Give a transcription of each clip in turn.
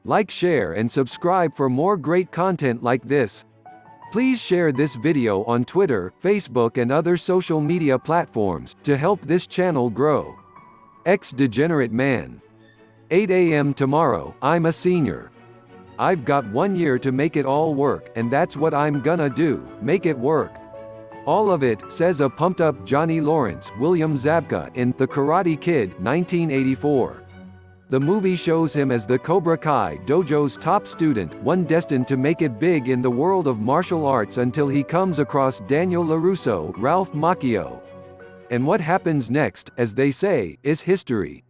Like, share and subscribe for more great content like this. Please share this video on Twitter, Facebook and other social media platforms, to help this channel grow. Ex-degenerate man. 8 a.m. tomorrow, I'm a senior. I've got 1 year to make it all work, and that's what I'm gonna do, make it work. All of it, says a pumped-up Johnny Lawrence, William Zabka, in The Karate Kid, 1984. The movie shows him as the Cobra Kai dojo's top student, one destined to make it big in the world of martial arts until he comes across Daniel Larusso, Ralph Macchio. And what happens next, as they say, is history.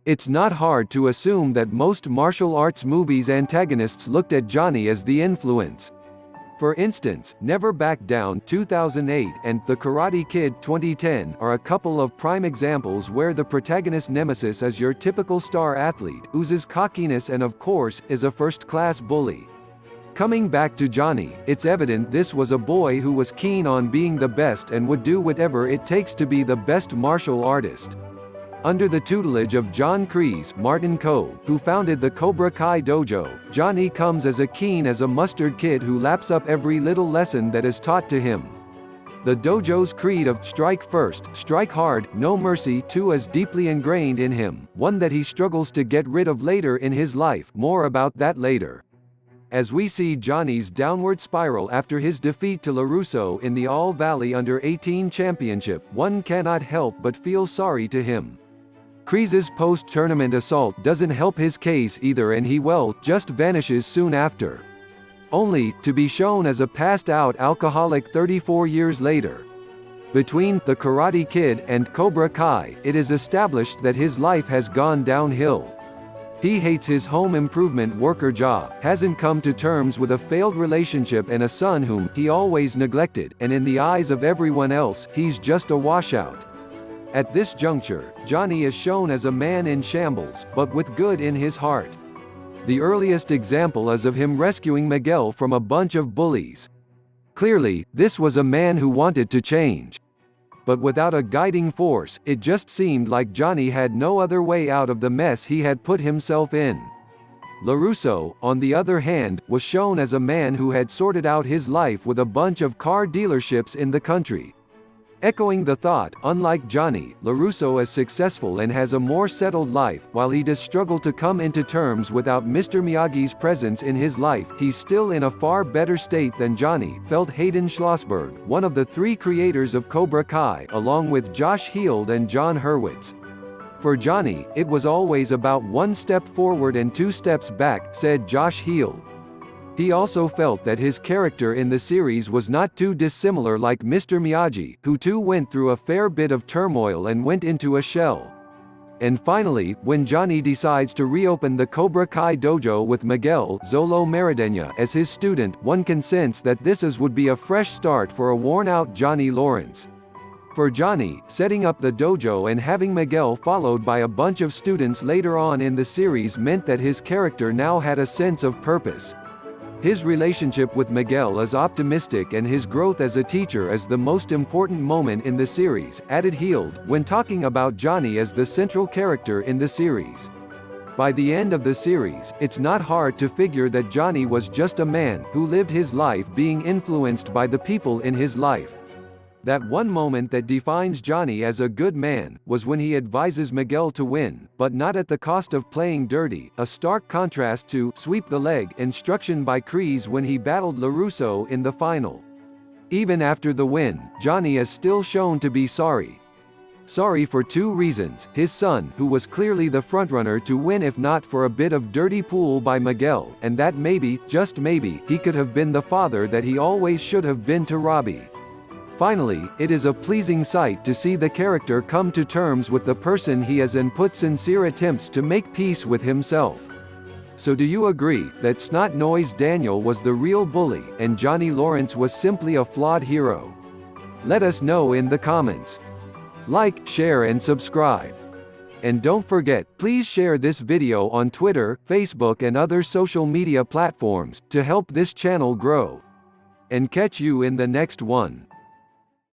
It's not hard to assume that most martial arts movies' antagonists looked at Johnny as the influence. For instance, Never Back Down 2008 and The Karate Kid 2010 are a couple of prime examples where the protagonist nemesis is your typical star athlete, oozes cockiness and of course, is a first-class bully. Coming back to Johnny, it's evident this was a boy who was keen on being the best and would do whatever it takes to be the best martial artist. Under the tutelage of John Kreese, Martin Coe, who founded the Cobra Kai dojo, Johnny comes as keen as a mustard kid who laps up every little lesson that is taught to him. The dojo's creed of strike first, strike hard, no mercy too is deeply ingrained in him, one that he struggles to get rid of later in his life. More about that later. As we see Johnny's downward spiral after his defeat to Larusso in the All Valley Under-18 Championship, one cannot help but feel sorry to him. Kreese's post-tournament assault doesn't help his case either, and he just vanishes soon after. Only, to be shown as a passed-out alcoholic 34 years later. Between The Karate Kid and Cobra Kai, it is established that his life has gone downhill. He hates his home improvement worker job, hasn't come to terms with a failed relationship and a son whom he always neglected, and in the eyes of everyone else, he's just a washout. At this juncture, Johnny is shown as a man in shambles, but with good in his heart. The earliest example is of him rescuing Miguel from a bunch of bullies. Clearly, this was a man who wanted to change. But without a guiding force, it just seemed like Johnny had no other way out of the mess he had put himself in. Larusso, on the other hand, was shown as a man who had sorted out his life with a bunch of car dealerships in the country. Echoing the thought, unlike Johnny, Larusso is successful and has a more settled life. While he does struggle to come into terms without Mr. Miyagi's presence in his life, he's still in a far better state than Johnny, felt Hayden Schlossberg, one of the 3 creators of Cobra Kai, along with Josh Heald and John Hurwitz. For Johnny, it was always about 1 step forward and 2 steps back, said Josh Heald. He also felt that his character in the series was not too dissimilar like Mr. Miyagi, who too went through a fair bit of turmoil and went into a shell. And finally, when Johnny decides to reopen the Cobra Kai dojo with Miguel Zolo Maradena as his student, one can sense that this would be a fresh start for a worn-out Johnny Lawrence. For Johnny, setting up the dojo and having Miguel followed by a bunch of students later on in the series meant that his character now had a sense of purpose. His relationship with Miguel is optimistic and his growth as a teacher is the most important moment in the series, added Heald, when talking about Johnny as the central character in the series. By the end of the series, it's not hard to figure that Johnny was just a man who lived his life being influenced by the people in his life. That one moment that defines Johnny as a good man, was when he advises Miguel to win, but not at the cost of playing dirty, a stark contrast to sweep the leg instruction by Kreese when he battled Larusso in the final. Even after the win, Johnny is still shown to be sorry. Sorry for 2 reasons: his son, who was clearly the frontrunner to win if not for a bit of dirty pool by Miguel, and that maybe, just maybe, he could have been the father that he always should have been to Robbie. Finally, it is a pleasing sight to see the character come to terms with the person he is and put sincere attempts to make peace with himself. So do you agree that snot-nosed Daniel was the real bully, and Johnny Lawrence was simply a flawed hero? Let us know in the comments. Like, share and subscribe. And don't forget, please share this video on Twitter, Facebook and other social media platforms, to help this channel grow. And catch you in the next one.